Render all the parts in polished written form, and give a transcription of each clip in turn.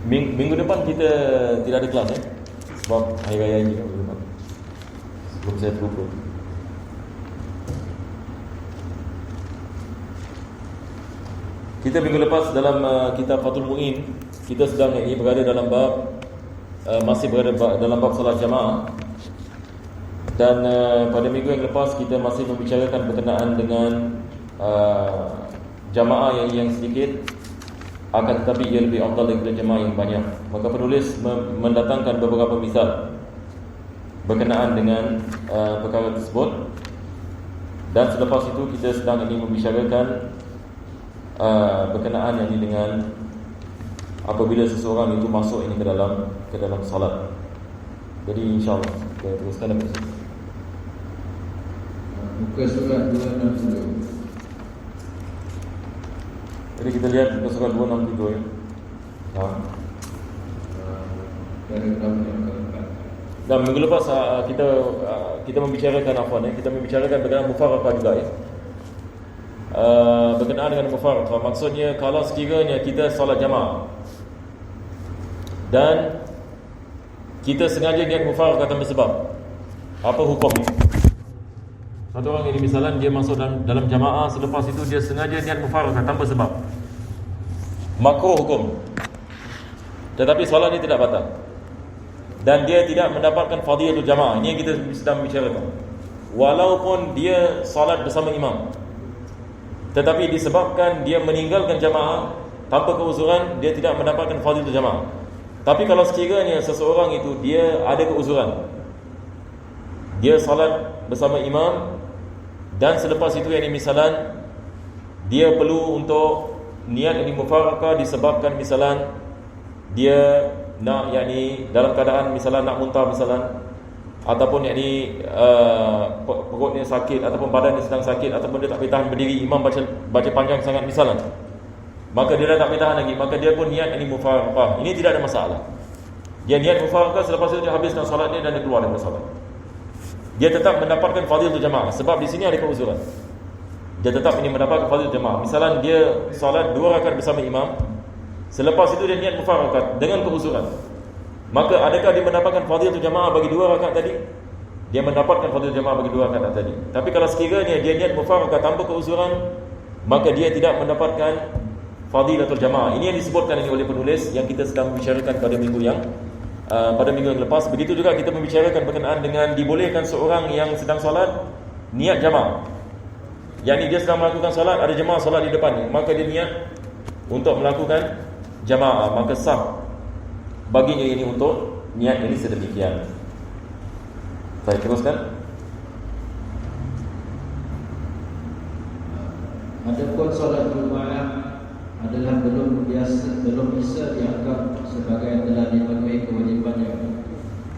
Minggu depan kita tidak ada kelas sebab hari raya ini minggu depan. Sebelum saya terlupa. Kita minggu lepas dalam kitab Fathul Mu'in, kita sedang ini berada dalam bab masih berada dalam bab solat jamaah. Dan pada minggu yang lepas kita masih membicarakan berkenaan dengan jamaah yang sedikit, akan tetapi ia lebih afdal daripada jamaah yang banyak. Maka penulis mendatangkan beberapa misal berkenaan dengan perkara tersebut. Dan selepas itu kita sedang ini membicarakan berkenaan yang ini dengan apabila seseorang itu masuk ini ke dalam salat. Jadi insya-Allah kita teruskan dari sini. Muka surat 260. Jadi kita lihat muka surat 267 ya. Paragraf yang keempat. Dan minggu lepas kita membicarakan kita membicarakan berkenaan mufaraqah juga ya. Berkenaan dengan mufaraqah, maksudnya kalau sekiranya kita solat jamaah dan kita sengaja niat mufaraqah tanpa sebab, apa hukumnya? Satu orang ini misalnya dia masuk dalam jamaah, selepas itu dia sengaja niat mufaraqah tanpa sebab, makruh hukum. Tetapi solat ini tidak batal dan dia tidak mendapatkan fadilatul jamaah. Ini yang kita sedang bicarakan. Walaupun dia solat bersama imam, tetapi disebabkan dia meninggalkan jamaah tanpa keuzuran, dia tidak mendapatkan fadilatul jamaah. Tapi kalau sekiranya seseorang itu dia ada keuzuran, dia solat bersama imam dan selepas itu yang misalan dia perlu untuk niat ini mufaraqah disebabkan misalan dia nak dalam keadaan misalan nak muntah misalan, ataupun perutnya sakit, ataupun badannya sedang sakit, ataupun dia tak boleh tahan berdiri, imam baca panjang sangat misalan, maka dia dah tak boleh tahan lagi, maka dia pun niat ini mufaraqah. Ini tidak ada masalah. Dia niat mufaraqah, selepas itu dia habiskan solat dia dan dia keluar dari solat. Dia tetap mendapatkan fadilatul jamaah sebab di sini ada keuzuran. Dia tetap ini mendapatkan fadilatul jamaah. Misalan dia solat 2 rakaat bersama imam, selepas itu dia niat mufaraqah dengan keuzuran, maka adakah dia mendapatkan fadilatul jamaah bagi 2 rakaat tadi? Dia mendapatkan fadilatul jamaah bagi 2 rakaat tadi. Tapi kalau sekiranya dia niat mufaraqah tanpa keuzuran, maka dia tidak mendapatkan fadilatul jamaah. Ini yang disebutkan ini oleh penulis yang kita sedang membicarakan pada minggu yang lepas. Begitu juga kita membicarakan berkenaan dengan dibolehkan seorang yang sedang solat niat jamaah. Yang dia sedang melakukan solat, ada jemaah solat di depan, maka dia niat untuk melakukan jamaah, maka sah baginya ini untuk niat ini sedemikian. Saya teruskan. Adapun solat Jumaat adalah belum bisa dianggap sebagai yang telah dipenuhi kewajibannya,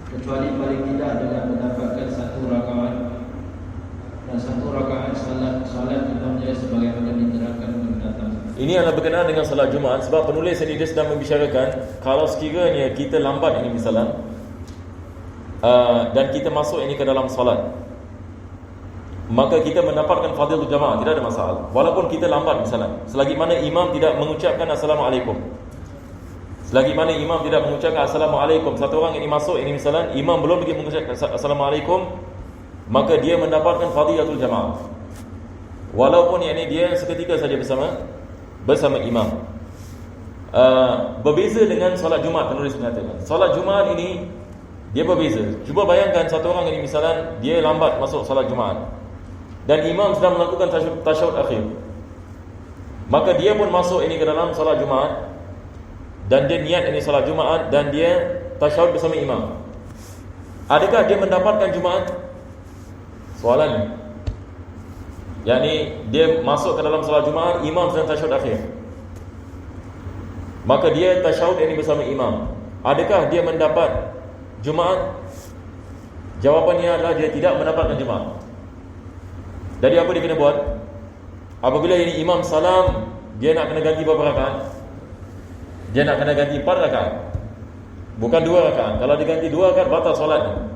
kecuali paling tidak dengan mendapatkan 1 rakaat dan 1 rakaat salat imamnya sebagaimana diterangkan mendatang. Ini adalah berkenaan dengan salat Jumaat, sebab penulis ini dia sedang membicarakan kalau sekiranya kita lambat ini misalan dan kita masuk ini ke dalam salat, maka kita mendapatkan fadilatul jamaah, tidak ada masalah. Walaupun kita lambat misalnya, selagi mana imam tidak mengucapkan assalamualaikum. Selagi mana imam tidak mengucapkan assalamualaikum, satu orang ini masuk ini misalnya, imam belum lagi mengucapkan assalamualaikum, maka dia mendapatkan fadilatul jamaah. Walaupun dia seketika saja bersama imam. Berbeza dengan solat Jumaat, penulis mengatakan. Solat Jumaat ini dia berbeza. Cuba bayangkan satu orang ini misalnya dia lambat masuk solat Jumaat dan imam sedang melakukan tasyahud akhir, maka dia pun masuk ini ke dalam solat Jumaat dan dia niat ini solat Jumaat dan dia tasyahud bersama imam. Adakah dia mendapatkan Jumaat? Soalannya, dia masuk ke dalam solat Jumaat, imam sedang tasyahud akhir, maka dia tasyahud ini bersama imam. Adakah dia mendapat Jumaat? Jawapannya adalah dia tidak mendapatkan Jumaat. Jadi apa dia kena buat? Apabila ini imam salam, dia nak kena ganti berapa rakaat? Dia nak kena ganti 4 rakaat, bukan 2 rakaat. Kalau dia ganti 2 rakaat, batal solatnya.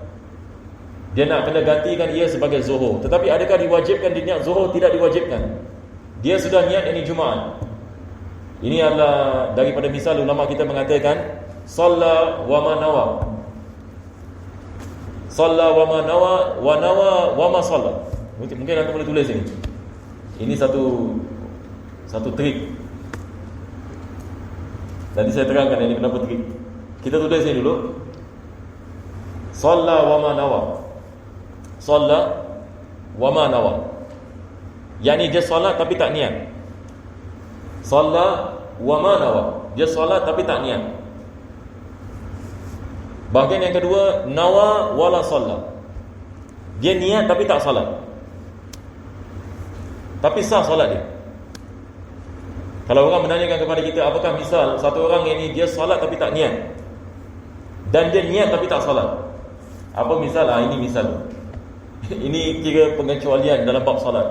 Dia nak kena gantikan ia sebagai zuhur. Tetapi adakah diwajibkan dia niat zuhur? Tidak diwajibkan. Dia sudah niat ini Jumaat. Ini adalah daripada misal ulama kita mengatakan Salla wa ma nawa. Salla wa ma nawa wa nawa wa ma salla. Mungkin aku boleh tulis ini. Ini satu trik. Nanti saya terangkan ini kenapa trik. Kita tulis ini dulu. Salla wa ma nawa. Salla wa ma nawa. Yani dia solat tapi tak niat. Salla wa ma nawa. Dia solat tapi tak niat. Bahagian yang kedua, nawa wala salla. Dia niat tapi tak solat. Tapi sah solat dia. Kalau orang menanyakan kepada kita, apakah misal satu orang ini dia solat tapi tak niat, dan dia niat tapi tak solat, apa misal? Ini misal. Ini kira pengecualian dalam bab solat.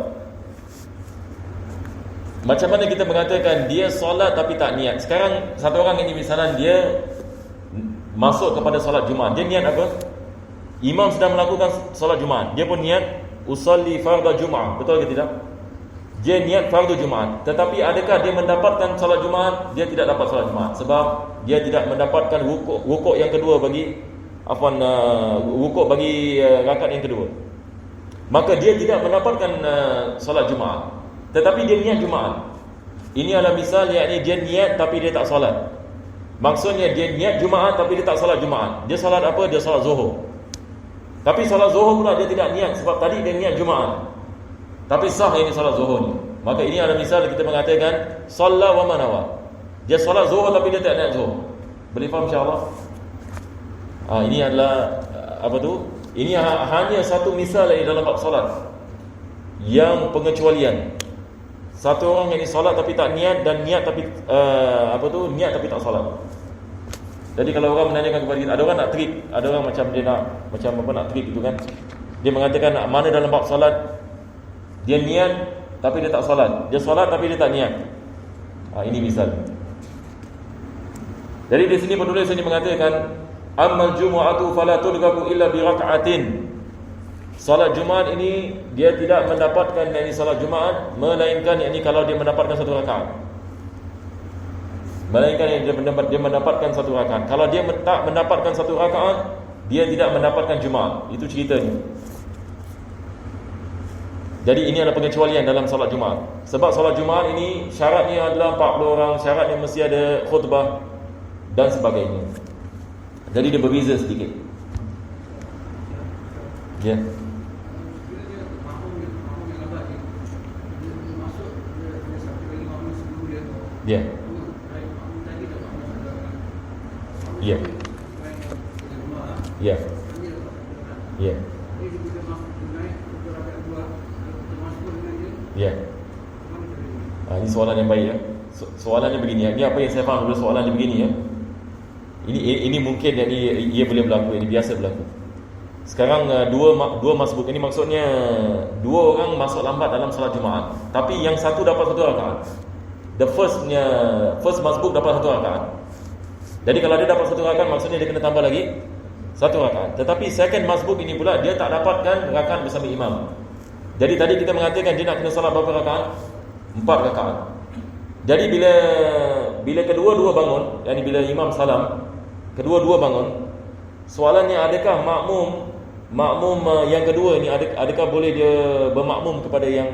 Macam mana kita mengatakan dia solat tapi tak niat? Sekarang satu orang ini misalnya dia masuk kepada solat Jumaat. Dia niat apa? Imam sedang melakukan solat Jumaat, dia pun niat usalli fardhu Jumaat. Betul ke tidak? Dia niat fardu Jumaat. Tetapi adakah dia mendapatkan solat Jumaat? Dia tidak dapat solat Jumaat sebab dia tidak mendapatkan rukuk yang kedua bagi rukuk bagi rakaat yang kedua. Maka dia tidak mendapatkan solat Jumaat. Tetapi dia niat Jumaat. Ini adalah misal, yakni dia niat tapi dia tak solat. Maksudnya dia niat Jumaat tapi dia tak solat Jumaat. Dia solat apa? Dia solat Zuhur. Tapi solat Zuhur pula dia tidak niat sebab tadi dia niat Jumaat. Tapi sah ini solat Zuhur ni. Maka ini adalah misal kita mengatakan Salla wa manawa. Dia solat Zuhur tapi dia tak niat Zuhur. Boleh faham insya-Allah? Ini adalah Ini hanya satu misal dalam bab solat yang pengecualian. Satu orang yang solat tapi tak niat, dan niat tapi niat tapi tak solat. Jadi kalau orang menanyakan kepada kita, ada orang nak trik, ada orang macam dia nak trik itu kan. Dia mengatakan mana dalam bab solat dia niat tapi dia tak solat, dia solat tapi dia tak niat. Ini misal. Jadi di sini penulis ini mengatakan ammal jumu'atu fala tulghaku illa bi raka'atin. Salat Jumaat ini dia tidak mendapatkan yakni salat Jumaat melainkan yakni kalau dia mendapatkan satu rakaat. Melainkan dia mendapatkan satu rakaat. Kalau dia tak mendapatkan satu rakaat, dia tidak mendapatkan Jumaat. Itu ceritanya. Jadi ini adalah pengecualian dalam salat Jumaat. Sebab salat Jumaat ini syaratnya adalah 40 orang, syaratnya mesti ada khutbah dan sebagainya. Jadi dia berbeza sedikit. Ya. Ya. Ya. Ya. Ya. Ya. Ini soalan yang baik ya. Soalannya begini ya. Ini apa yang saya faham dulu, soalannya begini ya. Ini mungkin ia boleh berlaku, ini biasa berlaku. Sekarang dua masbuk ini maksudnya dua orang masuk lambat dalam salat Jumaat, tapi yang satu dapat satu rakaat. The first masbuk dapat satu rakaat. Jadi kalau dia dapat satu rakaat, maksudnya dia kena tambah lagi satu rakaat. Tetapi second masbuk ini pula dia tak dapatkan rakaat bersama imam. Jadi tadi kita mengatakan dia nak kena salat berapa rakaat? 4 rakaat. Jadi bila kedua-dua bangun, yakni bila imam salam, kedua-dua bangun, soalannya adakah makmum yang kedua ni adakah boleh dia bermakmum kepada yang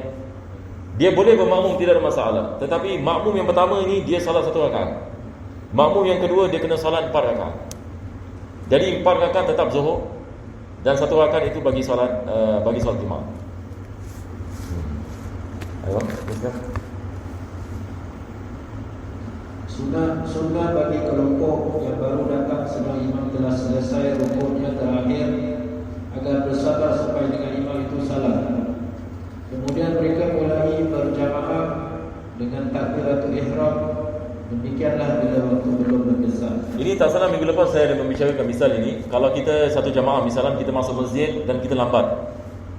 dia boleh bermakmum, tidak ada masalah. Tetapi makmum yang pertama ini dia salat 1 rakaat. Makmum yang kedua dia kena salat 4 rakaat. Jadi 4 rakaat tetap zuhur dan 1 rakaat itu bagi salat Jumaat. Ayo, teruskan. Sunnah bagi kelompok yang baru datang setelah imam telah selesai rukunnya terakhir agar bersabar sampai dengan imam itu salam. Kemudian mereka mulai berjamaah dengan takbiratul ihram. Demikianlah bila waktu belum berkesan. Ini tak salah, minggu lepas saya ada membicarakan misal ini. Kalau kita satu jamaah, misalnya kita masuk masjid dan kita lambat,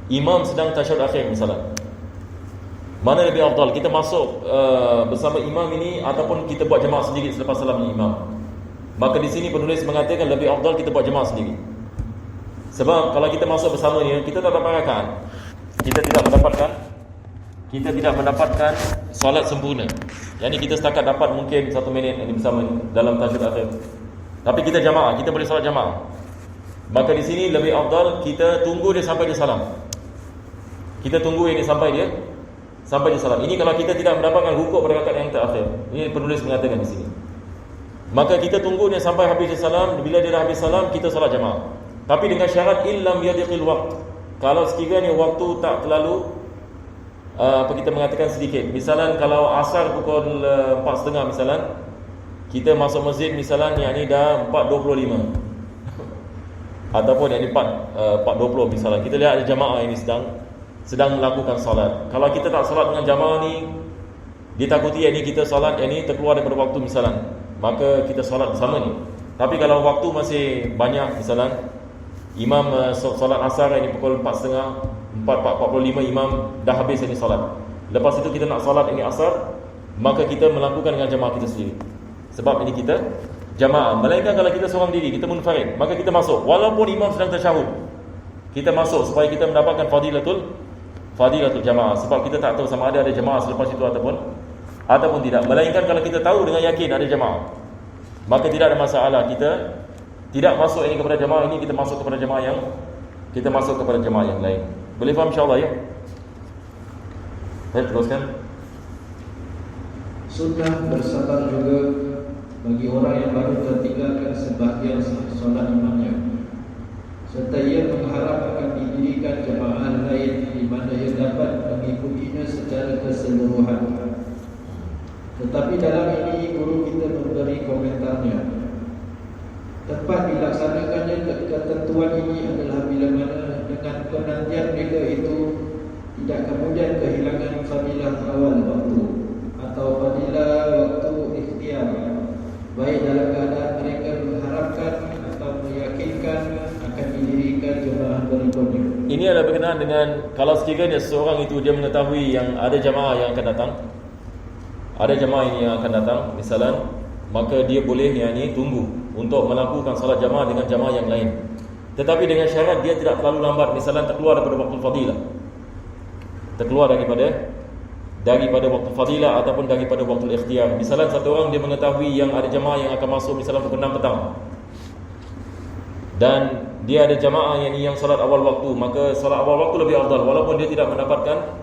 imam sedang tasyahud akhir misalnya, mana lebih afdal, kita masuk bersama imam ini ataupun kita buat jemaah sendiri selepas salamnya imam? Maka di sini penulis mengatakan lebih afdal kita buat jemaah sendiri. Sebab kalau kita masuk bersama ni, kita tak dapat rakaat. Kita kita tidak mendapatkan solat sempurna. Yang ni kita setakat dapat mungkin 1 minit ini bersama dalam tasyahud akhir. Tapi kita jamaah, kita boleh solat jamaah. Maka di sini lebih afdal kita tunggu dia sampai dia salam. Kita tunggu ini sampai dia salam. Ini kalau kita tidak mendapatkan rukuk pada rakaat yang terakhir. Ini penulis mengatakan di sini. Maka kita tunggu dia sampai habis dia salam. Bila dia dah habis salam, kita solat jamaah. Tapi dengan syarat illam yadiqil waqt. Kalau sekiranya waktu tak terlalu kita mengatakan sedikit. Misalan kalau asar pukul 4.30 misalan, kita masuk masjid misalan yang ni dah 4.25 ataupun yang ni 4.20 misalan. Kita lihat ada jamaah ini sedang melakukan solat. Kalau kita tak solat dengan jamaah ni, ditakuti yang ni kita solat yang ni terkeluar daripada waktu misalan, maka kita solat bersama ni. Tapi kalau waktu masih banyak misalan, imam solat asar ini pukul 4.30, 4.45 imam dah habis ini solat. Lepas itu kita nak solat ini asar, maka kita melakukan dengan jamaah kita sendiri. Sebab ini kita jamaah. Melainkan kalau kita seorang diri, kita munfarid, maka kita masuk walaupun imam sedang tasyahud. Kita masuk supaya kita mendapatkan fadilatul jamaah. Sebab kita tak tahu sama ada jamaah selepas itu ataupun tidak. Melainkan kalau kita tahu dengan yakin ada jamaah, maka tidak ada masalah. Kita tidak masuk ini kepada jamaah ini, kita masuk kepada jamaah yang lain. Boleh faham insya-Allah ya? Baik, teruskan. Sunnah bersabar juga bagi orang yang baru tertinggalkan sebahagian solat imamnya, serta ia mengharap akan didirikan jamaah lain di mana ia dapat mengikutinya secara keseluruhan. Tetapi dalam ini guru kita memberi komentarnya. Tepat dilaksanakannya ketentuan ini adalah bila mana dengan penantian mereka itu tidak kemudian kehilangan fadilah awal waktu atau fadilah waktu ikhtiar, baik dalam keadaan mereka mengharapkan atau meyakinkan akan didirikan jemaah berikutnya. Ini adalah berkenaan dengan kalau sekiranya seorang itu dia mengetahui yang ada jemaah yang akan datang, ada jemaah ini yang akan datang misalan, maka dia boleh tunggu untuk melakukan salat jamaah dengan jamaah yang lain. Tetapi dengan syarat dia tidak terlalu lambat, misalan terkeluar daripada waktu fadilah, terkeluar daripada waktu fadilah ataupun daripada waktu ikhtiar. Misalan satu orang dia mengetahui yang ada jamaah yang akan masuk misalan pukul 6 petang, dan dia ada jamaah yang salat awal waktu, maka salat awal waktu lebih afdal walaupun dia tidak mendapatkan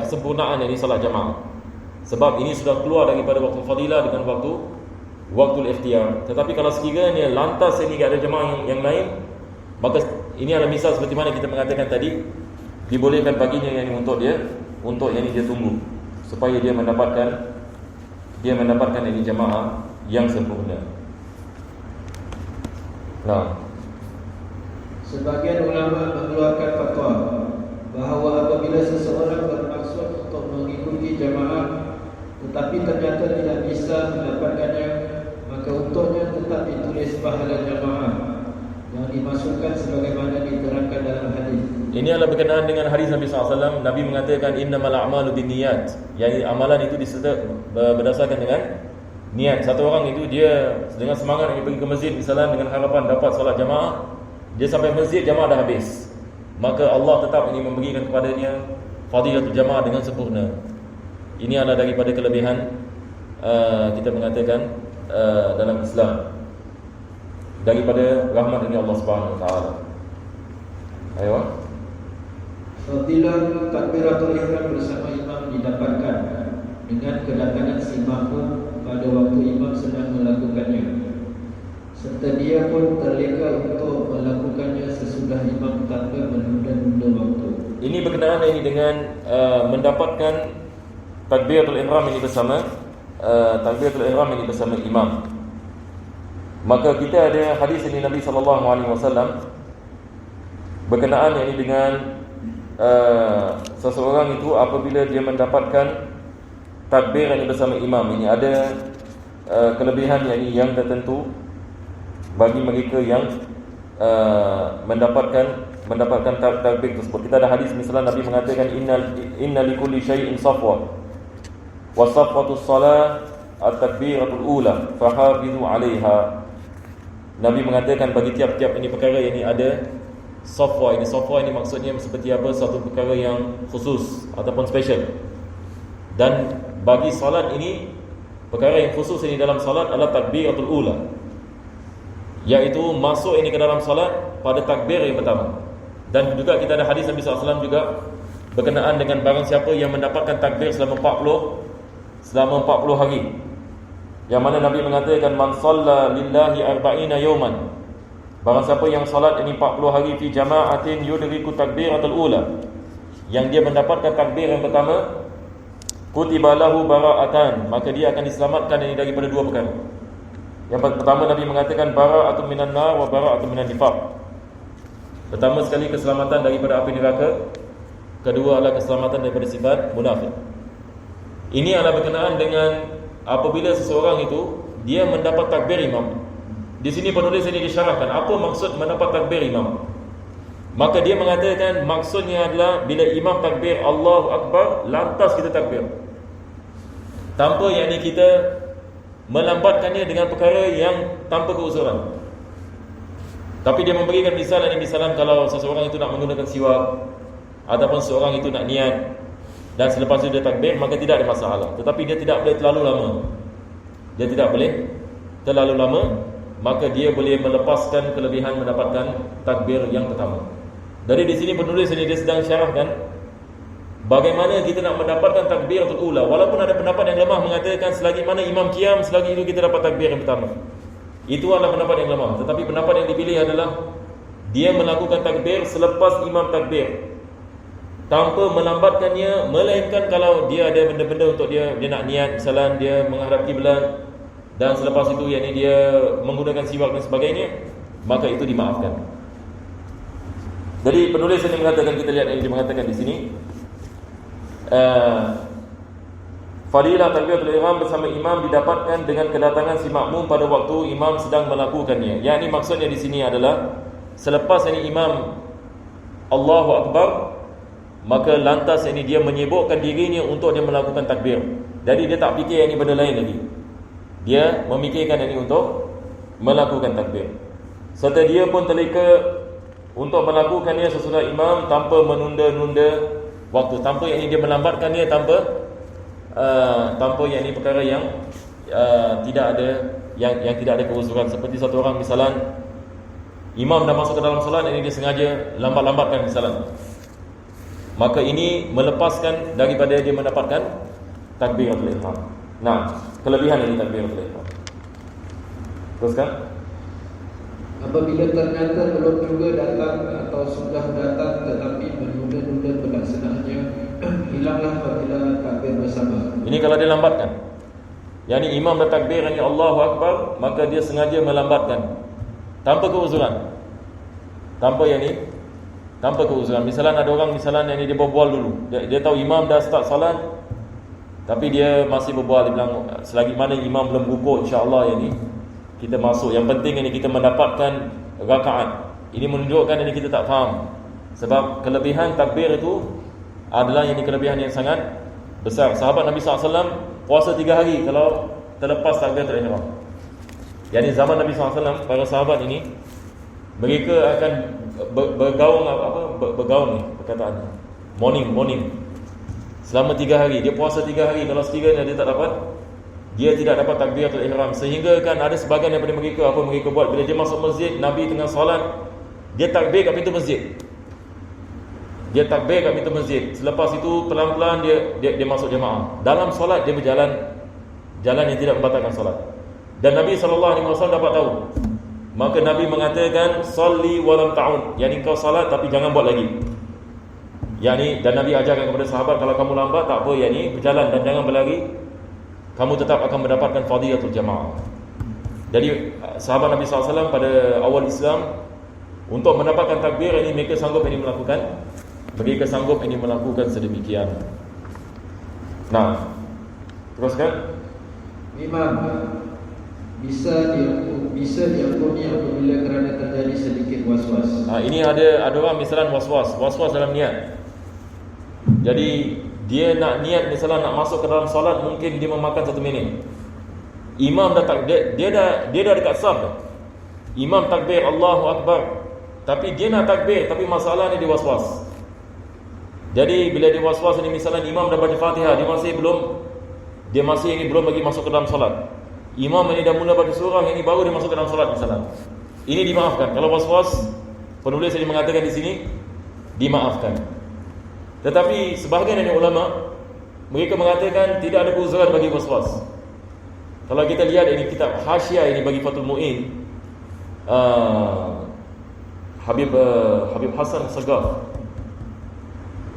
kesempurnaan salat jamaah. Sebab ini sudah keluar daripada waktu fadilah dengan waktu ikhtiar. Tetapi kalau sekiranya lantas ini ada jemaah yang lain, maka ini adalah misal seperti mana kita mengatakan tadi, dibolehkan baginya untuk dia tunggu supaya dia mendapatkan ini jemaah yang sempurna. Nah, sebagian ulama mengeluarkan fatwa bahawa apabila seseorang bermaksud untuk mengikuti jemaah tetapi ternyata tidak bisa mendapatkannya, maka untuknya tetap ditulis pahala jamaah yang dimasukkan sebagaimana diterangkan dalam hadis. Ini adalah berkenaan dengan hadis Nabi SAW. Nabi mengatakan innamal a'malu binniyat, yang amalan itu berdasarkan dengan niat. Satu orang itu dia dengan semangat dia pergi ke masjid misalnya dengan harapan dapat solat jamaah, dia sampai masjid jamaah dah habis, maka Allah tetap memberikan kepadanya fadilatul jamaah dengan sempurna. Ini adalah daripada kelebihan kita mengatakan dalam Islam, daripada rahmat dari Allah Subhanahu Wa Taala. Ayo. Fadilah takbiratul ihram bersama imam didapatkan dengan kedatangan si makmum pada waktu imam sedang melakukannya, serta dia pun terleka untuk melakukannya sesudah imam tanpa menunda-nunda waktu. Ini berkenaan dengan mendapatkan takbiratul ihram ini bersama imam. Maka kita ada hadis ini Nabi SAW berkenaan dengan seseorang itu apabila dia mendapatkan takbir ini bersama imam. Ini ada kelebihan yang tertentu bagi mereka yang mendapatkan takbir tersebut. Kita ada hadis misalnya Nabi mengatakan inna likulli syai'in safwa wa safwatus salah at-takbiratul ula fahafizu 'alaiha. Nabi mengatakan bagi tiap-tiap ini perkara ini ada Safwa ini maksudnya seperti apa, satu perkara yang khusus ataupun special. Dan bagi solat ini, perkara yang khusus ini dalam solat adalah takbiratul ula, iaitu masuk ini ke dalam solat pada takbir yang pertama. Dan juga kita ada hadis Nabi SAW juga berkenaan dengan barang siapa yang mendapatkan takbir selama 40 hari, yang mana Nabi mengatakan man shalla lillahi arba'ina yawman, barang siapa yang solat ini 40 hari fi jama'atin yudriku takbiratul ula, yang dia mendapatkan takbir yang pertama, kutiba lahu bara'atan, maka dia akan diselamatkan ini daripada dua perkara. Yang pertama Nabi mengatakan bara'atun minan nar wa bara'atun minan nifaq. Pertama sekali keselamatan daripada api neraka, kedua adalah keselamatan daripada sifat munafik. Ini adalah berkenaan dengan apabila seseorang itu dia mendapat takbir imam. Di sini penulis ini disyarahkan apa maksud mendapat takbir imam. Maka dia mengatakan maksudnya adalah bila imam takbir Allahu Akbar, lantas kita takbir, tanpa yakni kita melambatkannya dengan perkara yang tanpa keuzuran. Tapi dia memberikan misalan kalau seseorang itu nak menggunakan siwak, ataupun seorang itu nak niat, dan selepas itu dia takbir, maka tidak ada masalah. Tetapi dia tidak boleh terlalu lama. Dia tidak boleh terlalu lama, maka dia boleh melepaskan kelebihan mendapatkan takbir yang pertama. Dari di sini penulis ini dia sedang syarahkan bagaimana kita nak mendapatkan takbiratul ula. Walaupun ada pendapat yang lemah mengatakan selagi mana imam qiyam, selagi itu kita dapat takbir yang pertama. Itu adalah pendapat yang lemah. Tetapi pendapat yang dipilih adalah dia melakukan takbir selepas imam takbir, tanpa melambatkannya, melainkan kalau dia ada benda-benda untuk dia nak niat, misalnya dia menghadap kiblat, dan selepas itu yakni dia menggunakan siwak dan sebagainya, maka itu dimaafkan. Jadi penulis ini mengatakan, kita lihat yang dia mengatakan di sini, fadilah takbiratul ihram bersama imam didapatkan dengan kedatangan si makmum pada waktu imam sedang melakukannya. Yang ini maksudnya di sini adalah selepas ini imam Allahu Akbar, maka lantas ini dia menyibukkan dirinya untuk dia melakukan takbir. Jadi dia tak fikir ini benda lain lagi. Dia memikirkan ini untuk melakukan takbir. Serta dia pun terleka untuk melakukannya sesudah imam tanpa menunda-nunda waktu, tanpa yang ini dia melambatkannya, tanpa yang ini perkara yang tidak ada yang tidak ada keuzuran. Seperti satu orang misalan imam dah masuk ke dalam solat, ini dia sengaja lambat-lambatkan misalan, maka ini melepaskan daripada dia mendapatkan takbiratul ihram. Nah, kelebihan ini takbiratul ihram. Teruskan. Apabila ternyata belum juga datang atau sudah datang tetapi menunda-nunda pelaksanaannya, hilanglah fadilah takbir bersama. Ini kalau dia lambatkan, yakni imam dah takbir yakni Allahu Akbar, maka dia sengaja melambatkan tanpa keuzuran. Tanpa keuzuran. Misalnya ada orang yang dia berbual dulu. Dia tahu imam dah start salat, tapi dia masih berbual. Dia bilang selagi mana imam belum rukuk, insya-Allah yang ni kita masuk. Yang penting ini kita mendapatkan rakaat. Ini menunjukkan ini kita tak faham. Sebab kelebihan takbir itu adalah yang kelebihan yang sangat besar. Sahabat Nabi SAW puasa 3 hari kalau terlepas takbiratul ihram. Yani zaman Nabi SAW, para sahabat ini mereka akan bergaung ni perkataannya. Morning. Selama 3 hari. Dia puasa 3 hari. Kalau sekiranya dia tidak dapat takbiratul ihram, sehingga kan ada sebahagian daripada mereka, apa mereka buat bila dia masuk masjid, Nabi tengah solat, dia takbir kat pintu masjid. Selepas itu pelan-pelan dia masuk jemaah. Dalam solat dia berjalan yang tidak membatalkan solat. Dan Nabi SAW dapat tahu. Maka Nabi mengatakan salli wa lam ta'ud, yakni kau salat tapi jangan buat lagi. Yani, dan Nabi ajarkan kepada sahabat, kalau kamu lambat tak apa, yakni berjalan dan jangan berlari, kamu tetap akan mendapatkan fadilatul jamaah. Jadi sahabat Nabi SAW pada awal Islam, untuk mendapatkan takbir ini mereka sanggup melakukan sedemikian. Nah, teruskan. Imam bisa diampuni apabila kerana terjadi sedikit was-was. Ini ada orang misalnya was-was dalam niat. Jadi dia nak niat misalnya nak masuk ke dalam solat, mungkin dia memakan 1 minit. Imam dah takbir, dia dah dekat saf dah. Imam takbir Allahu Akbar, tapi dia nak takbir, tapi masalahnya dia was-was. Jadi bila dia was-was ni, misalnya imam dah baca Fatihah, dia masih ini belum lagi masuk ke dalam solat. Imam ini dah mula baca surah, ini baru dia masuk ke dalam solat misalnya. Ini dimaafkan. Kalau was-was, penulis yang mengatakan di sini dimaafkan. Tetapi sebahagian dari ulama mereka mengatakan tidak ada uzuran bagi was-was. Kalau kita lihat ini kitab Hasyiah ini bagi Fathul Mu'in, Habib Hasan Sagaf,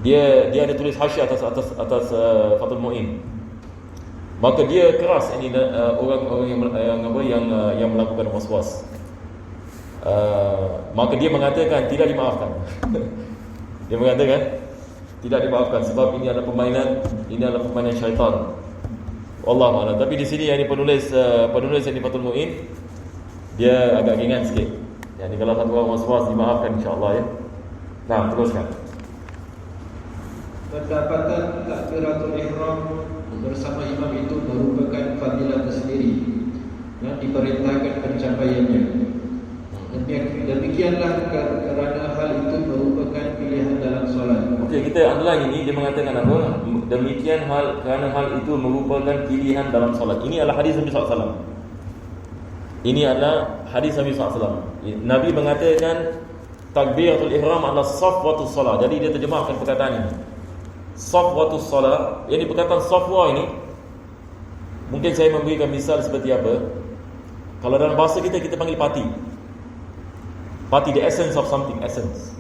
dia ada tulis hasyiah atas Fathul Mu'in. Maka dia keras ini orang-orang yang melakukan was-was. Maka dia mengatakan tidak dimaafkan. Dia mengatakan tidak dimaafkan sebab ini adalah permainan syaitan. Wallahu a'lam. Tapi di sini yang penulis yang di Fathul Mu'in, dia agak ringan sikit. Jadi kalau satu orang was-was dimaafkan insya-Allah ya. Nah, teruskan. Pendapatan takbiratul ihram bersama imam itu merupakan fadilah tersendiri yang diperintahkan pencapaiannya. Demikianlah kerana hal itu merupakan pilihan dalam solat. Okey, kita underline ini, dia mengatakan apa? Demikian kerana hal itu merupakan pilihan dalam solat. Ini adalah hadis Nabi SAW. Ini adalah hadis Nabi SAW. Nabi mengatakan takbiratul ihram adalah safwatus solat. Jadi dia terjemahkan perkataan ini. Safwatus solat. Yang perkataan safwa ini, mungkin saya memberikan misal seperti apa. Kalau dalam bahasa kita panggil parti. Parti, the essence of something, essence.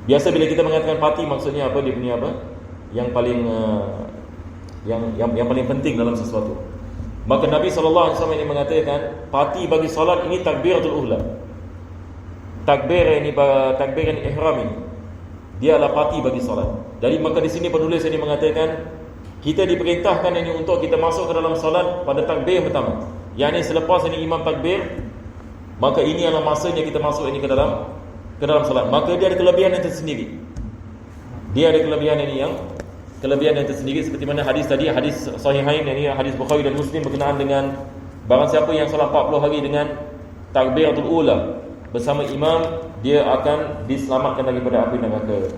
Biasa bila kita mengatakan parti, maksudnya apa? Dia punya apa? Yang paling yang paling penting dalam sesuatu. Maka Nabi SAW ini mengatakan parti bagi solat ini takbiratul ula. Takbir yang ihram ini, dia adalah parti bagi solat. Jadi maka di sini penulis ini mengatakan kita diperintahkan ini untuk kita masuk ke dalam solat pada takbir yang pertama. Yang ini selepas ini imam takbir, maka ini adalah masanya kita masuk ini ke dalam solat. Maka dia ada kelebihan yang tersendiri. Dia ada kelebihan yang tersendiri seperti mana hadis tadi, hadis sahihain, ini hadis Bukhari dan Muslim berkenaan dengan barang siapa yang solat 40 hari dengan takbiratul ula bersama imam, dia akan diselamatkan daripada api neraka.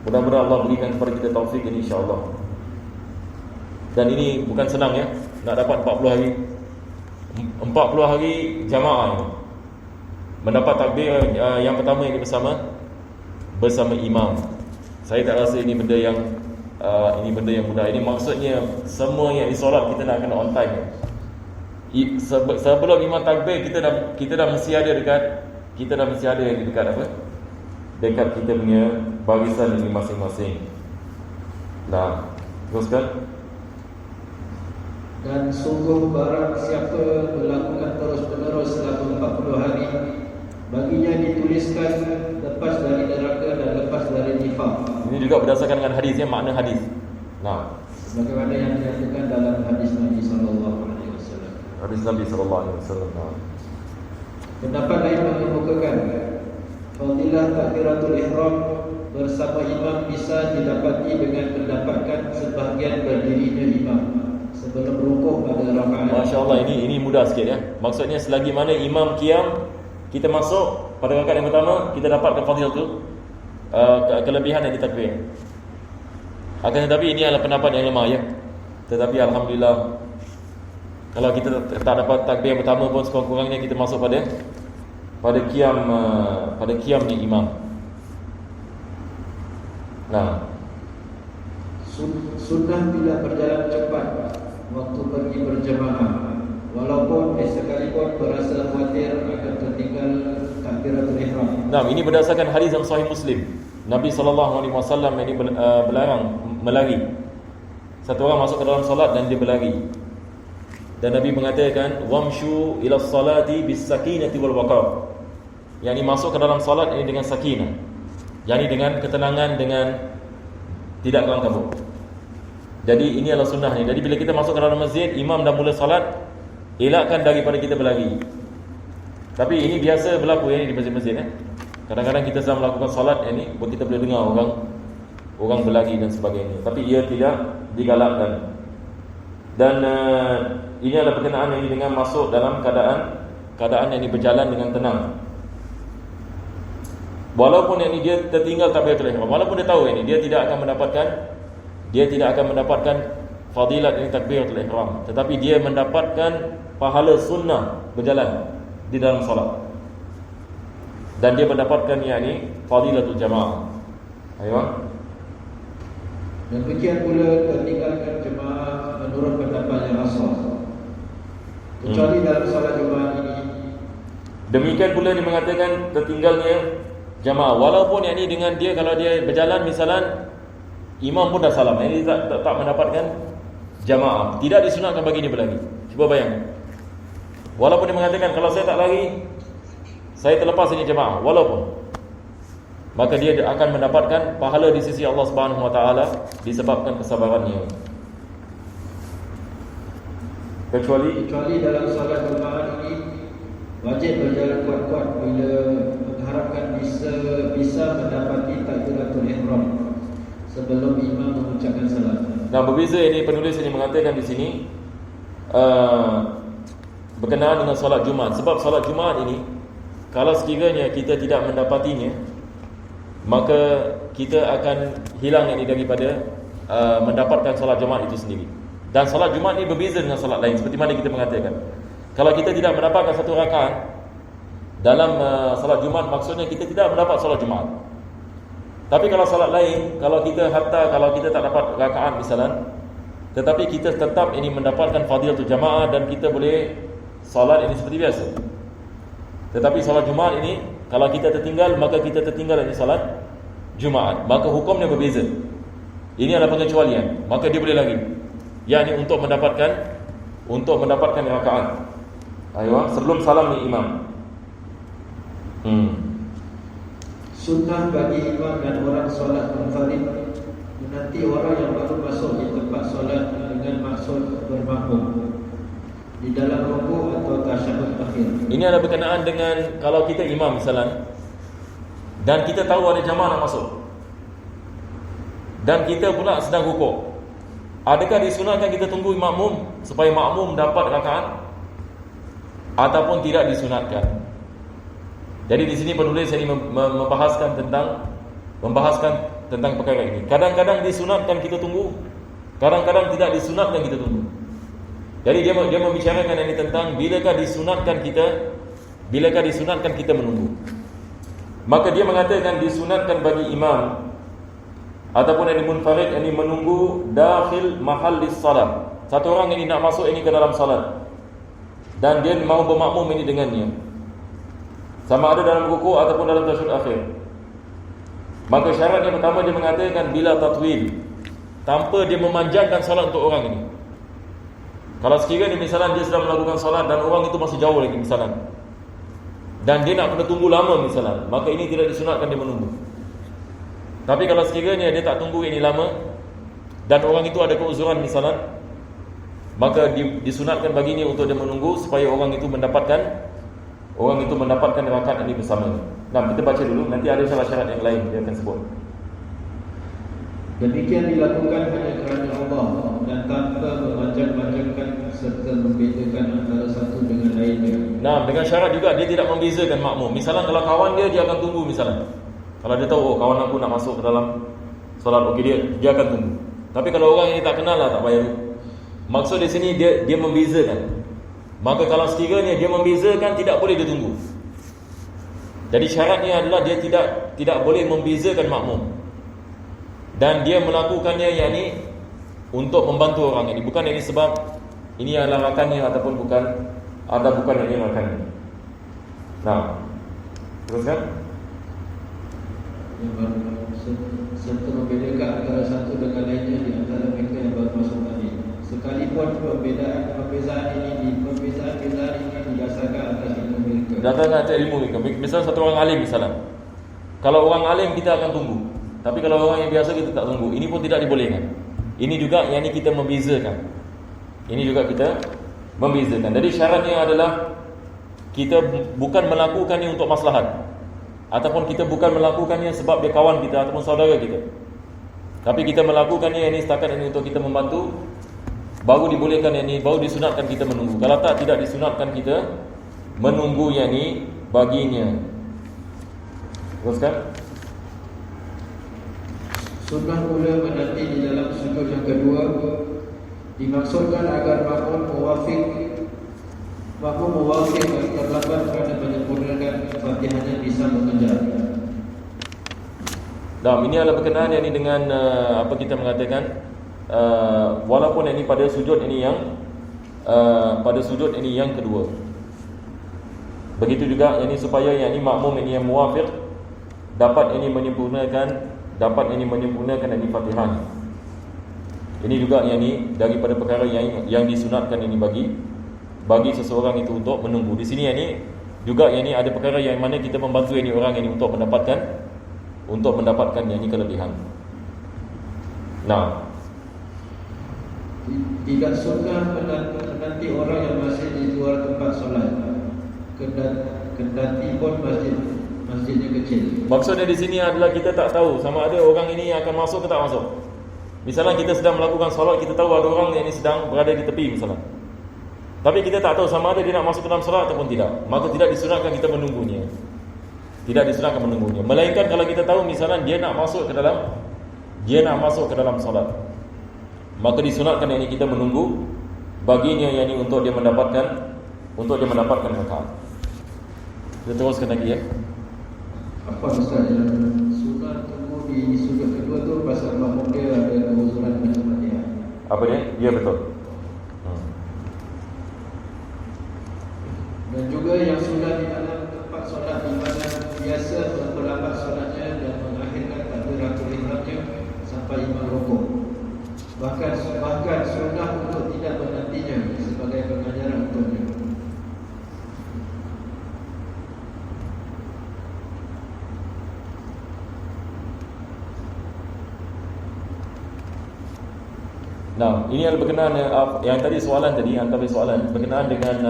Mudah-mudahan Allah berikan kepada kita taufik ini insya-Allah. Dan ini bukan senang ya, nak dapat 40 hari jamaah ini. Mendapat takbir yang pertama ini bersama imam. Saya tak rasa ini benda yang mudah. Ini maksudnya semua yang disolat kita nak kena on time. Sebelum imam takbir kita dah mesti ada yang dekat apa? Dekat kita punya barisan ini masing-masing. Nah, teruskan. Dan sungguh barang siapa melakukan terus-menerus selama 40 hari, baginya dituliskan lepas dari neraka dan lepas dari nifaq. Ini juga berdasarkan dengan hadisnya, makna hadis. Nah, sebagaimana yang dinyatakan dalam hadis Nabi sallallahu alaihi wasallam. Hadis Nabi sallallahu alaihi wasallam. Pendapat lain mengemukakan fadilah takbiratul ihram bersama imam bisa didapati dengan mendapatkan sebahagian berdirinya imam sebelum rukuk pada rakaat. Masya-Allah, ini mudah sikit ya. Maksudnya selagi mana imam qiyam, kita masuk pada rakaat yang pertama, kita dapatkan fadilah tu, kelebihan yang ditakbir. Akan tetapi ini adalah pendapat yang lemah ya. Tetapi alhamdulillah, kalau kita tak dapat takbir yang pertama pun, sekurang-kurangnya kita masuk pada qiyamnya imam. Nah, sunnah tidak berjalan cepat waktu pergi berjamaah, walaupun sekalipun berasa khawatir akan tertinggal takbiratul ihram. Nah, ini berdasarkan hadis yang sahih Muslim. Nabi SAW ini berlarang melari. Satu orang masuk ke dalam solat dan dia berlari. Dan Nabi mengatakan wamshu ila salati bis sakinati wal waqar. Yang ini masuk ke dalam solat ini dengan sakinah. Yang ini dengan ketenangan, dengan tidak kelang kabut. Jadi ini adalah sunnah ni. Jadi bila kita masuk ke dalam masjid, imam dah mula solat, elakkan daripada kita berlari. Tapi ini biasa berlaku ya di masjid-masjid ya. Kadang-kadang kita sedang melakukan solat ini, kita boleh dengar orang berlari dan sebagainya. Tapi ia tidak digalakkan. Dan ini adalah berkenaan ini dengan masuk dalam keadaan keadaan yang berjalan dengan tenang. Walaupun yang ini dia tertinggal takbiratul ihram, walaupun dia tahu ini dia tidak akan mendapatkan fadilat ini takbiratul ihram, tetapi dia mendapatkan pahala sunnah berjalan di dalam solat, dan dia mendapatkan yakni fadilatul jamaah. Ayo. Demikian pula tertinggalkan jemaah menurut pendapat yang asal, kecuali dalam solat Jumaat ini. Demikian pula dia mengatakan tertinggalnya jamaah, walaupun yang ini dengan dia, kalau dia berjalan misalan imam pun dah salam, ini tak mendapatkan jamaah, tidak disunatkan bagi dia berlari. Cuba bayangkan, walaupun dia mengatakan kalau saya tak lari, saya terlepas ini jamaah, walaupun, maka dia akan mendapatkan pahala di sisi Allah Subhanahu Wa Taala disebabkan kesabarannya. Kecuali dalam solat Jumaat ini wajib berjalan kuat-kuat bila mengharapkan bisa mendapati takbiratul ihram sebelum imam mengucapkan salam. Nah, berbeza ini penulis ini mengatakan di sini berkenaan dengan solat Jumaat. Sebab solat Jumaat ini kalau sekiranya kita tidak mendapatinya, maka kita akan hilang ini daripada mendapatkan solat Jumaat itu sendiri. Dan solat Jumaat ini berbeza dengan solat lain, seperti mana kita mengatakan, kalau kita tidak mendapatkan satu rakaat dalam solat Jumaat, maksudnya kita tidak mendapat solat Jumaat. Tapi kalau solat lain, kalau kita tak dapat rakaat misalan, tetapi kita tetap ini mendapatkan fadilatul jamaah dan kita boleh solat ini seperti biasa. Tetapi solat Jumaat ini, kalau kita tertinggal, maka kita tertinggal ini solat Jumaat, maka hukumnya berbeza. Ini adalah pengecualian, maka dia boleh lagi, yakni untuk mendapatkan rakaat. Ayo, sebelum salam ni imam. Sunnah bagi imam dan orang solat munfarid menanti orang yang baru masuk di tempat solat dengan maksud bermakmum di dalam rukuk atau tasyahud akhir. Ini adalah berkenaan dengan kalau kita imam misalan dan kita tahu ada jamaah nak masuk, dan kita pula sedang rukuk. Adakah disunatkan kita tunggu makmum supaya makmum dapat rakaat, ataupun tidak disunatkan? Jadi di sini penulis ini membahaskan tentang perkara ini. Kadang-kadang disunatkan kita tunggu, kadang-kadang tidak disunatkan kita tunggu. Jadi dia membicarakan ini tentang bilakah disunatkan kita menunggu. Maka dia mengatakan disunatkan bagi imam ataupun yang munfarid ini menunggu dakhil mahallis salat. Satu orang ini nak masuk ini ke dalam salat dan dia mau bermakmum ini dengannya, sama ada dalam rukuk ataupun dalam tasyahud akhir. Maka syarat yang pertama dia mengatakan bila tatwil, tanpa dia memanjangkan solat untuk orang ini. Kalau sekiranya misalnya dia sedang melakukan solat dan orang itu masih jauh lagi misalnya, dan dia nak kena tunggu lama misalnya, maka ini tidak disunatkan dia menunggu. Tapi kalau sekiranya dia tak tunggu ini lama dan orang itu ada keuzuran misalnya, maka disunatkan baginya untuk dia menunggu supaya orang itu mendapatkan rakaat ini bersama. Nah, kita baca dulu, nanti ada syarat-syarat yang lain dia akan sebut. Demikian dilakukan hanya kerana Allah dan tanpa memanjang-manjangkan serta membedakan antara satu dengan lainnya. Nah, dengan syarat juga dia tidak membezakan makmum. Misalnya kalau kawan dia akan tunggu misalnya. Kalau dia tahu kawan aku nak masuk ke dalam solat, okey, dia akan tunggu. Tapi kalau orang ini tak kenal lah, tak payah tu. Maksud di sini dia membezakan. Maka kalau sekiranya dia membezakan, tidak boleh dia tunggu. Jadi syaratnya adalah dia tidak boleh membezakan makmum. Dan dia melakukannya yakni untuk membantu orang ini, bukan ini sebab ini adalah rakannya ataupun bukan ini rakannya. Nah, teruskan. Serta membedakan antara satu dengan lainnya di antara mereka yang baru masuk tadi. Sekalipun perbezaan ini didasarkan atas ilmu mereka. Datangkan atas ilmu mereka. Misalnya satu orang alim misalnya. Kalau orang alim kita akan tunggu. Tapi kalau orang yang biasa kita tak tunggu. Ini pun tidak dibolehkan. Ini juga yang kita membezakan. Jadi syaratnya adalah kita bukan melakukannya untuk maslahat, ataupun kita bukan melakukannya sebab dia kawan kita ataupun saudara kita, tapi kita melakukannya ini setakat ini untuk kita membantu. Baru dibolehkan ini, baru disunatkan kita menunggu. Kalau tak, tidak disunatkan kita menunggu yakni baginya. Teruskan. Sunnah pula menanti di dalam sujud yang kedua dimaksudkan agar makmum muwafiq yang terlambat kerana menyempurnakan Fatihahnya bisa mengejar. Nah, ini adalah berkenaan yang ini dengan apa kita mengatakan walaupun ini pada sujud ini yang kedua. Begitu juga yang ini supaya yang ini makmum ini yang muwafiq dapat ini menyempurnakan ini Fatihah. Ini juga yang ini daripada perkara yang disunatkan ini bagi seseorang itu untuk menunggu. Di sini yang ini juga yang ini ada perkara yang mana kita membantu ini orang ini untuk mendapatkan yang ini kelebihan. Nah, tidak sunnah menanti orang yang masih di luar tempat solat, kendati pun masjidnya kecil. Maksudnya di sini adalah kita tak tahu sama ada orang ini akan masuk ke tak masuk. Misalnya kita sedang melakukan solat, kita tahu ada orang yang ini sedang berada di tepi misalnya. Tapi kita tak tahu sama ada dia nak masuk ke dalam solat ataupun tidak. Maka tidak disunatkan kita menunggunya. Tidak disunatkan menunggunya. Melainkan kalau kita tahu misalnya dia nak masuk ke dalam solat, maka disunatkan yang ini kita menunggu baginya yang ini untuk dia mendapatkan rakaat. Kita teruskan lagi ya. Apa Ustaz yang sunat tunggu di sujud kedua tu pasal makmum dia ada keuzuran macam Fatihah? Apa dia? Ya betul. Dan juga yang sudah di dalam tempat solat di mana biasa memperlambat solatnya dan mengakhirkan takbiratul ihramnya sampai imam rukuk. Bahkan sunnah untuk tidak menantinya sebagai pengajaran untuknya. Nah, ini adalah berkenaan yang tadi soalan tadi, antara soalan berkenaan dengan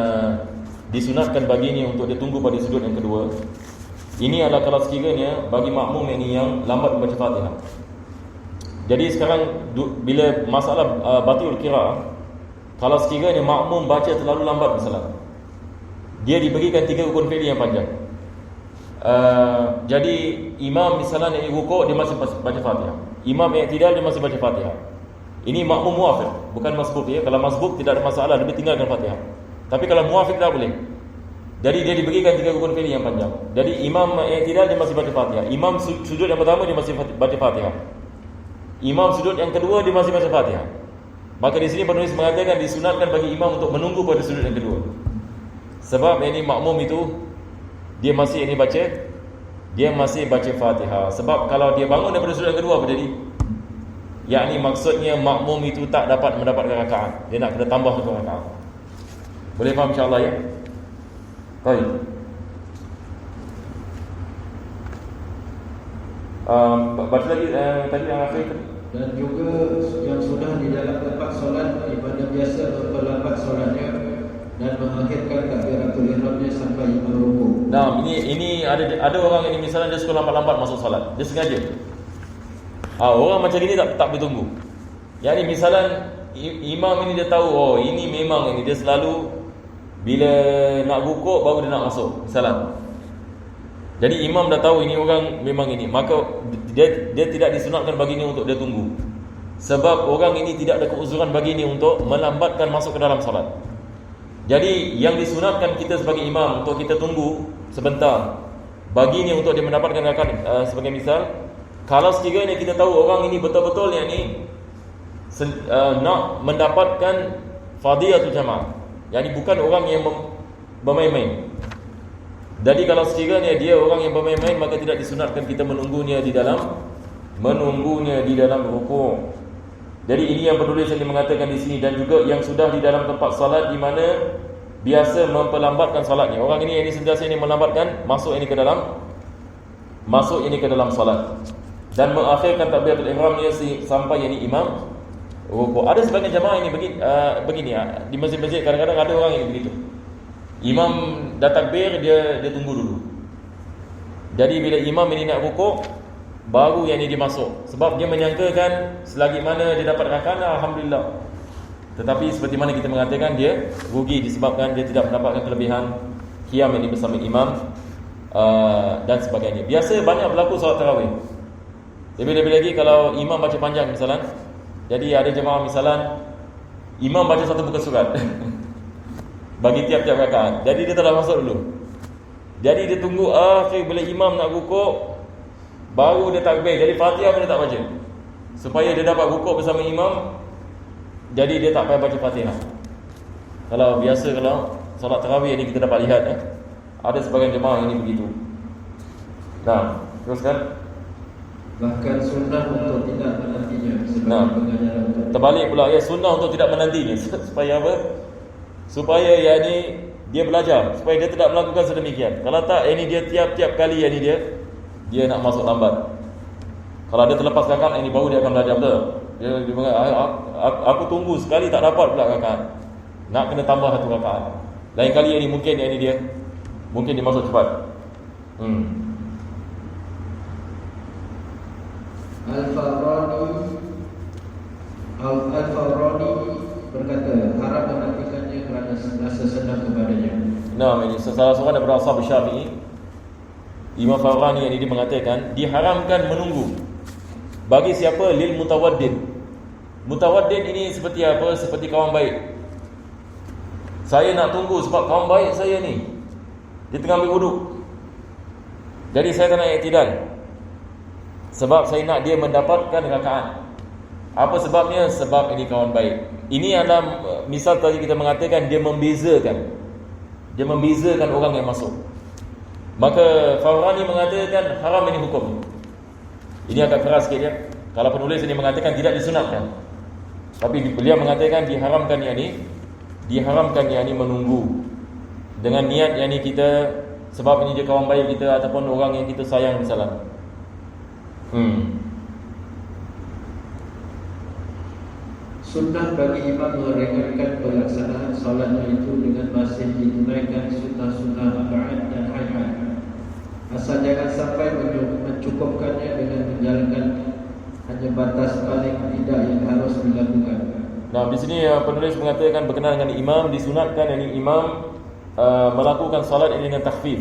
disunatkan baginya untuk dia tunggu pada sujud yang kedua. Ini adalah kalau sekiranya bagi makmum ini yang lambat membaca Fatihah. Jadi sekarang bila masalah batil qiraah, kalau sekiranya makmum baca terlalu lambat misalnya, dia diberikan 3 rukun fi'li yang panjang. Jadi imam misalnya yang rukuk dia masih baca Fatihah. Imam yang tidak dia masih baca Fatihah. Ini makmum muwafiq, bukan masbuk ya. Kalau masbuk tidak ada masalah, dia tinggalkan Fatihah. Tapi kalau muwafiq tak boleh. Jadi dia diberikan 3 rukun fi'li yang panjang. Jadi imam yang tidak dia masih baca Fatihah. Imam sujud yang pertama dia masih baca Fatihah. Imam sujud yang kedua dia masih baca Fatihah. Maka di sini penulis mengatakan disunatkan bagi imam untuk menunggu pada sujud yang kedua. Sebab ini makmum itu dia masih baca Fatihah. Sebab kalau dia bangun daripada sujud yang kedua apa jadi? Yakni maksudnya makmum itu tak dapat mendapatkan rakaat. Dia nak kena tambah satu rakaat. Boleh faham insya-Allah ya? Baik. Baca lagi tadi yang akhir tadi. Dan juga yang sudah di dalam tempat solat di mana biasa memperlambat solatnya dan mengakhirkan takbiratul ihramnya sampai imam rukuk. Nah, ini ada orang ini misalnya dia suka lambat-lambat masuk solat. Dia sengaja. Orang macam ini tak bertunggu. Yang ni misalnya imam ini dia tahu ini memang ini dia selalu bila nak rukuk baru dia nak masuk misalnya. Jadi imam dah tahu ini orang memang ini, maka dia tidak disunatkan baginya untuk dia tunggu. Sebab orang ini tidak ada keuzuran baginya untuk melambatkan masuk ke dalam solat. Jadi yang disunatkan kita sebagai imam untuk kita tunggu sebentar baginya untuk dia mendapatkan rakaat. Sebagai misal, kalau sekiranya kita tahu orang ini betul-betul yang ni nak mendapatkan fadilatul jamaah, yani bukan orang yang bermain-main. Jadi kalau sekiranya dia orang yang bermain-main, maka tidak disunatkan kita menunggunya di dalam rukuk. Jadi ini yang penulis yang mengatakan di sini, dan juga yang sudah di dalam tempat salat di mana biasa memperlambatkan salatnya. Orang ini sentiasa ini melambatkan masuk ini ke dalam salat dan mengakhirkan takbiratul ihramnya sampai ini imam rukuk. Ada sebagian jemaah ini begini di masjid-masjid kadang-kadang ada orang ini begitu. Imam dah takbir, dia tunggu dulu. Jadi bila imam ini nak rukuk, baru yang ini dia masuk. Sebab dia menyangkakan selagi mana dia dapat rakaat, alhamdulillah. Tetapi seperti mana kita mengatakan, dia rugi disebabkan dia tidak mendapatkan kelebihan qiyam ini bersama imam dan sebagainya. Biasa banyak berlaku solat tarawih. Lebih-lebih lagi kalau imam baca panjang misalan. Jadi ada jemaah misalan imam baca satu muka surat bagi tiap-tiap rakaat. Jadi dia tak dah masuk dulu. Jadi dia tunggu akhir bila imam nak rukuk baru dia takbir. Jadi Fatihah pun dia tak baca. Supaya dia dapat rukuk bersama imam. Jadi dia tak payah baca Fatihah. Kalau biasa kalau solat tarawih ni kita dapat lihat ada sebagian jemaah ini begitu. Nah, teruskan. Bahkan sunnah untuk tidak menantinya sebagai pengajaran untuk terbalik pula ya, sunnah untuk tidak menantinya. Supaya apa? Supaya dia belajar, supaya dia tidak melakukan sedemikian. Kalau tak, ini dia tiap-tiap kali dia nak masuk lambat. Kalau dia terlepas rakaat, ini baru dia akan belajar betul. Dia aku tunggu sekali tak dapat pula rakaat. Nak kena tambah satu rakaat. Lain kali ini mungkin dia masuk cepat. Al-Farani berkata, haram menantikannya kerana rasa senang kepadanya. Nah, ini salah seorang daripada ashab Syafi'i, Imam Farani yang dia mengatakan diharamkan menunggu bagi siapa lil mutawaddid. Mutawaddid ini seperti apa? Seperti kawan baik. Saya nak tunggu sebab kawan baik saya ni dia tengah ambil wuduk. Jadi saya tak nak i'tidal. Sebab saya nak dia mendapatkan rakaat. Apa sebabnya? Sebab ini kawan baik. Ini adalah misal tadi kita mengatakan dia membezakan orang yang masuk. Maka Farani mengatakan haram ini hukum. Ini agak keras sikit ya. Kalau penulis ini mengatakan tidak disunatkan. Tapi beliau mengatakan diharamkan yang ini menunggu dengan niat yang ini kita sebab ini dia kawan baik kita ataupun orang yang kita sayang misalnya. Sunnah bagi imam merengahkan pelaksanaan solatnya itu dengan masih ditunaikan sunnah-sunnah arba'at dan hayat. Asal jangan sampai mencukupkannya dengan menjalankan hanya batas paling tidak yang harus dilakukan. Nah, di sini penulis mengatakan berkenaan dengan imam disunatkan yang imam melakukan solat ini dengan takhfif,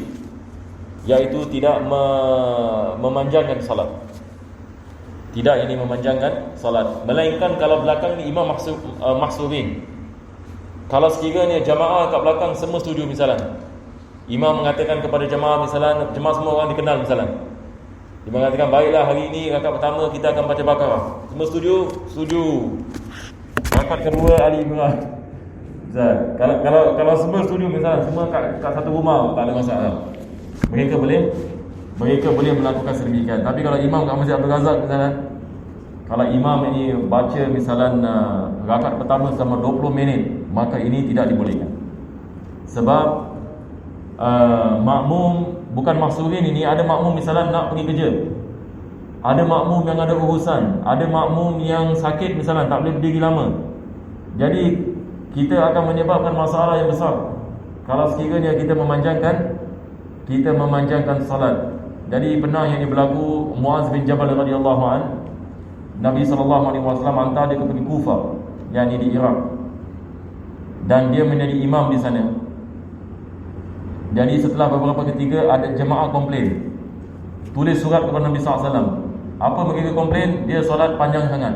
iaitu tidak memanjangkan solat. Tidak ini memanjangkan solat, melainkan kalau belakang ni imam mahsurin. Kalau sekiranya jamaah kat belakang semua setuju misalan, imam mengatakan kepada jamaah misalan, jemaah semua orang dikenal misalan, dia mengatakan baiklah hari ini rakaat pertama kita akan baca Baqarah. Semua setuju? Setuju. Rakaat kedua Ali Imran. Kalau semua setuju misalan, semua kat satu rumah tak ada masalah. Mereka boleh melakukan sedemikian. Tapi kalau imam kat Masjid Abdul Razak misalan, kalau imam ini baca misalan rakaat pertama selama 20 minit, maka ini tidak dibolehkan. Sebab makmum bukan mahsurin ini, ada makmum misalan nak pergi kerja, ada makmum yang ada urusan, ada makmum yang sakit misalan tak boleh berdiri lama. Jadi kita akan menyebabkan masalah yang besar kalau sekiranya kita memanjangkan salat. Jadi pernah yang berlaku, Muaz bin Jabal radhiyallahu an, Nabi sallallahu alaihi wasallam hantar dia pergi Kufah, yakni di Iraq, dan dia menjadi imam di sana. Jadi setelah beberapa ketika ada jemaah komplain, tulis surat kepada Nabi sallallahu alaihi wasallam. Apa mereka komplain? Dia solat panjang sangat.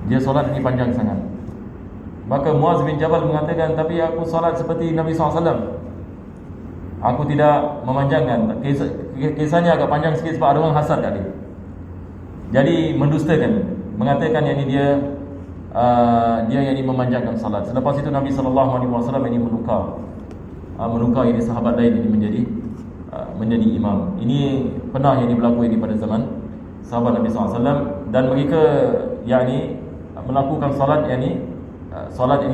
Dia solat ini panjang sangat. Maka Muaz bin Jabal mengatakan, tapi aku solat seperti Nabi sallallahu alaihi wasallam. Aku tidak memanjangkan. Kisahnya agak panjang sikit sebab ada orang hasad kat dia. Jadi mendustakan, mengatakan yang ini dia yang ini memanjangkan salat. Selepas itu Nabi sallallahu alaihi wasallam ini menukar ini sahabat lain ini menjadi imam. Ini pernah yang berlaku ini pada zaman sahabat Nabi sallallahu alaihi wasallam, dan mereka yakni melakukan salat yang ini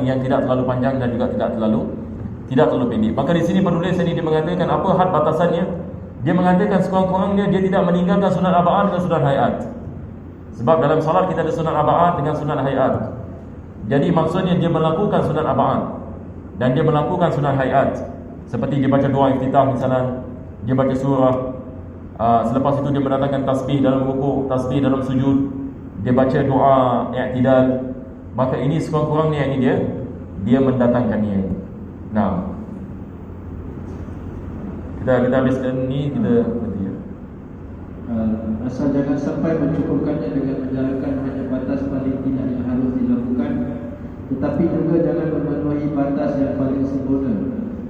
yang tidak terlalu panjang dan juga tidak terlalu pendek. Maka di sini penulis ini dia mengatakan apa had batasannya? Dia mengatakan sekurang-kurangnya dia tidak meninggalkan sunat arba'at dengan sunat hayat. Sebab dalam salat kita ada sunat arba'at dengan sunat hayat. Jadi maksudnya dia melakukan sunat arba'at dan dia melakukan sunat hayat. Seperti dia baca doa iftitah misalnya, dia baca surah, selepas itu dia mendatangkan tasbih dalam rukuk, tasbih dalam sujud, dia baca doa i'tidal. Maka ini sekurang-kurangnya ini dia mendatangkannya. Nah, Kita habiskan ni, kita berhenti ya. Asal jangan sampai mencukupkannya dengan menjalankan hanya batas paling tidak yang harus dilakukan, tetapi juga jangan memenuhi batas yang paling sempurna,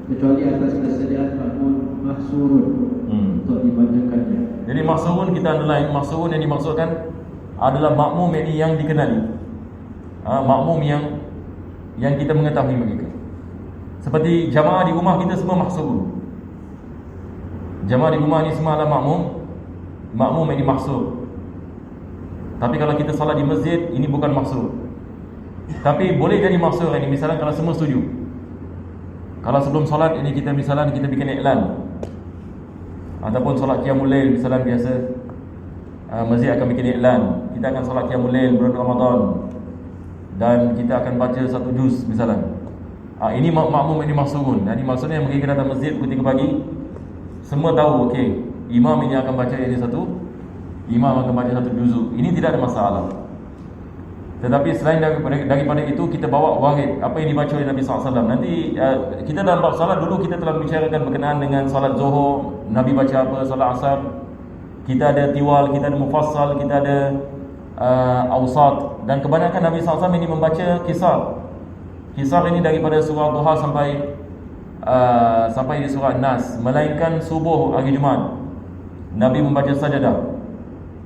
kecuali atas kesediaan makmum mahsurun untuk dibacakannya. Jadi mahsurun kita underline, mahsurun yang dimaksudkan adalah makmum yang dikenali, makmum yang kita mengetahui mereka. Seperti jamaah di rumah kita semua mahsurun. Jamaah di rumah ni semua adalah makmum yang dimaksud. Tapi kalau kita salat di masjid, ini bukan maksud. Tapi boleh jadi maksud ini, misalnya kalau semua setuju. Kalau sebelum solat ini kita misalnya kita bikin iklan, ataupun solat qiyamul lail misalnya biasa, masjid akan bikin iklan, kita akan solat qiyamul lail bulan Ramadan dan kita akan baca satu juz misalnya. Ini makmum ini maksudun. Jadi maksudnya mereka datang masjid pukul 3 pagi, semua tahu okey, imam ini akan baca ini satu, imam akan baca satu juzuk. Ini tidak ada masalah. Tetapi selain daripada itu, kita bawa warid apa yang dibaca oleh Nabi SAW. Nanti kita dalam bab salat dulu kita telah bicarakan berkenaan dengan salat Zuhur, Nabi baca apa, salat Asar. Kita ada tiwal, kita ada mufassal, kita ada awsat. Dan kebanyakan Nabi SAW ini membaca kisar. Kisar ini daripada surah Duha sampai di surah Nas. Melainkan subuh hari Jumaat, Nabi membaca sajadah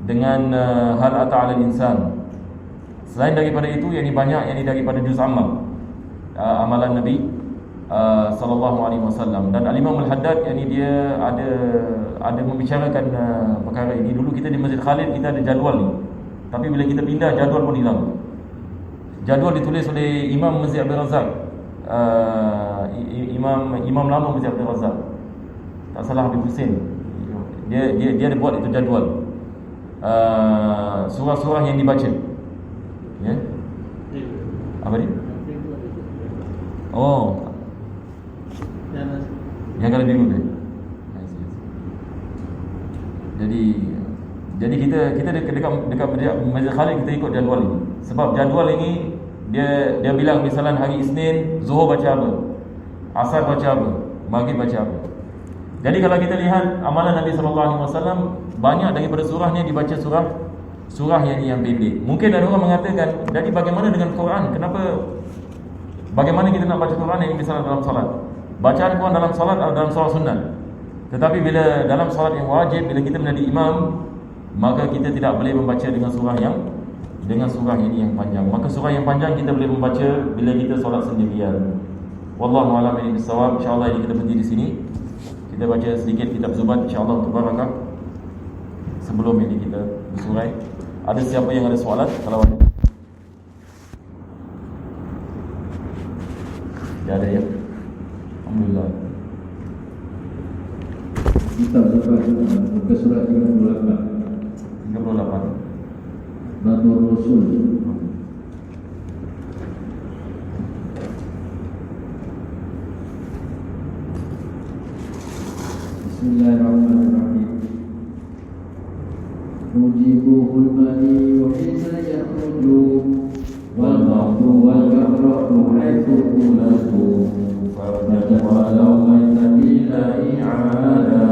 dengan hal ata 'alal insan. Selain daripada itu, yang ini banyak, yang ini daripada juz amal, amalan Nabi sallallahu alaihi wasallam. Dan Al-Imam Al-Haddad, yang ini dia ada membicarakan perkara ini. Dulu kita di Masjid Khalid kita ada jadual ni. Tapi bila kita pindah, jadual pun hilang. Jadual ditulis oleh Imam Masjid Abdul Razak, Imam lama Masjid Abdul Razak, tak salah Habib Hussein. Dia ada buat itu jadual, surah-surah yang dibaca. Ya. Apa dia? Oh, yang kalau biru tu. Jadi kita dekat Masjid Khalid kita ikut jadual ini. Sebab jadual ini dia bilang misalnya hari Isnin Zuhur baca apa, Asar baca apa, Maghrib baca apa. Jadi kalau kita lihat amalan Nabi SAW, banyak daripada surahnya dibaca surah yang pendek. Mungkin ada orang mengatakan, jadi bagaimana dengan Quran? Bagaimana kita nak baca Quran yang misalnya dalam salat? Bacaan Quran dalam salat atau dalam salat sunat. Tetapi bila dalam salat yang wajib, bila kita menjadi imam, maka kita tidak boleh membaca dengan surah ini yang panjang. Maka surah yang panjang kita boleh membaca bila kita solat sendirian. Wallahu a'lam bishawab. Insya-Allah ini kita berhenti di sini. Kita baca sedikit kitab Zubat insya-Allah untuk barakah. Sebelum ini kita bersurai. Ada siapa yang ada soalan? Kalau ada. Ya ada ya. Alhamdulillah. Kitab Zubat muka surat 38. 38. Babur Rasul. Bismillahirrahmanirrahim. Mujibuhul mani wa hina yakhruju wal ma'du wal yakhruju haitsu qulatu farja walau man bila i'ada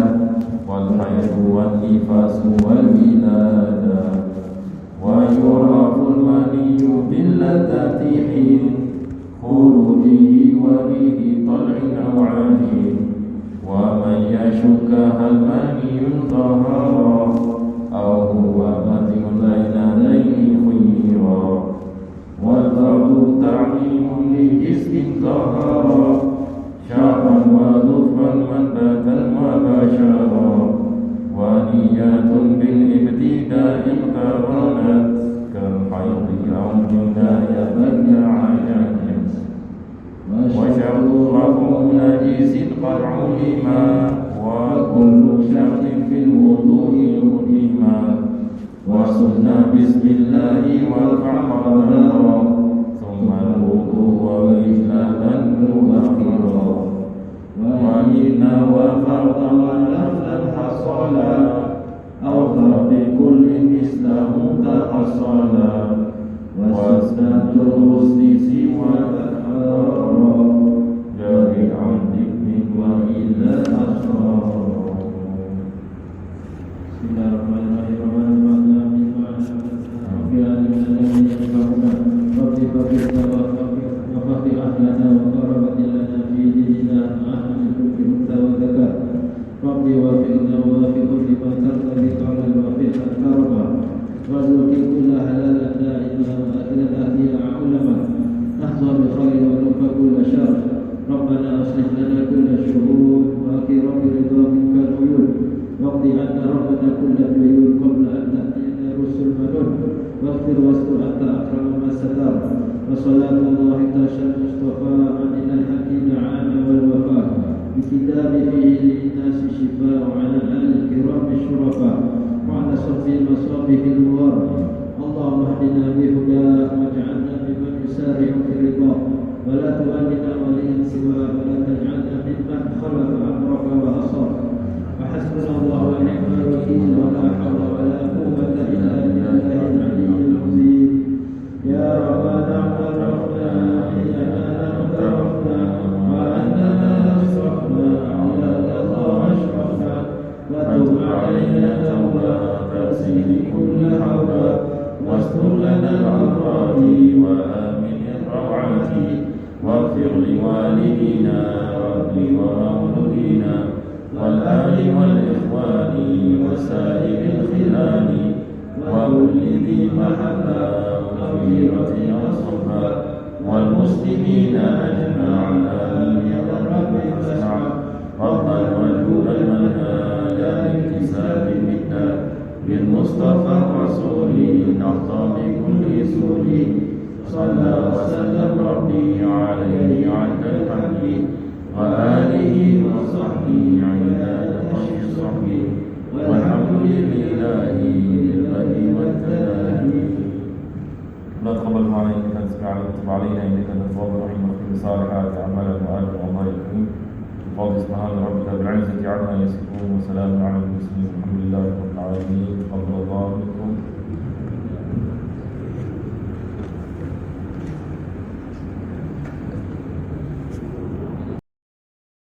wal hayru wal nifasu wal wilada wa yuraful maniyyu bil ladati hin khurujihi wa bihi tal'in aw 'adin wa man yashukka hal maniyyun dhahara aw huwa madhiyun laina laini khira wal fardu ta'limun li jismin dhahara sya'ran wa dhufran man batal wa bashara wa niyatun bil ibtida'i iqtaranat kal haydhi aw junayatan ya'ayat wa syartu rafu najisin qad'u lima wa kullu syartin fil wudu'i mutima wa sunna bismillahi wal fa'qadara thumma al-wudu' wa ijladan mu'akhira wa inna wa fardan wa naflan hasala aw bi kullin islamu tahassala wa sunatul husni siwa al-ahara dari 'andik wa illa asrar وفقه أهلنا وقربة لنا في ديننا مع أهل كل أنثى وذكر ربي وفقنا ووافق لما ترضى بقولا وفقنا كرما وارزق كل حلال دائما وأكل أهلنا علما نحظى بخير ونوفى كل شر ربنا أصلح لنا كل الشهود وأكرم برضا منك العيون واقض عنا ربنا كل الديون قبل أن تأتينا رسل منون واغفر واستر أنت أكرم ما ستر وصلاة الله تاشى المصطفى عن الحكيم عام والوفاء بكتاب فيه للناس شفاء وعلى الآل الكرام الشرفاء وعلى صف مصابه النور اللهم اهدنا بهداك واجعلنا ممن يسارع في الرضا ولا تولنا وليا سواك ولا تجعلنا ممن خلف أمرك وأصاك وحسبنا الله ونعم الوكيل ولا حول ولا قوة إلا بالله العلي العظيم يا ربنا اعترفنا إننا اعترفنا وأننا أسرفنا على الله أشرفنا وتب علينا توبة تغسل كل حوبة واستر لنا الأمراض وآمن الروعات واغفر لوالدينا ولمولودينا والآل والإخوان وسائر الخلان وكل ذي محبة وغيرة وصفا والمسلمين أجمعين آمين يا رب فاسمع ربا وجودا المنهى لا اكتساب منا بالمصطفى الرسول نحظى بكل سول صلى وسلم ربي عليه عند الحمد وآله وصحبه عداد خير صحبه والحمد لله للبدء والتلاهي. لا تقبل معنا إنك أنت سميع العليم وتب علينا إنك أنت التواب الرحيم واغفر لصالحات أعمالنا وآجر الله الكريم بفضل سبحان ربك بالعزة عما يصفون وسلام على المرسلين والحمد لله رب العالمين. تقبل الله منكم.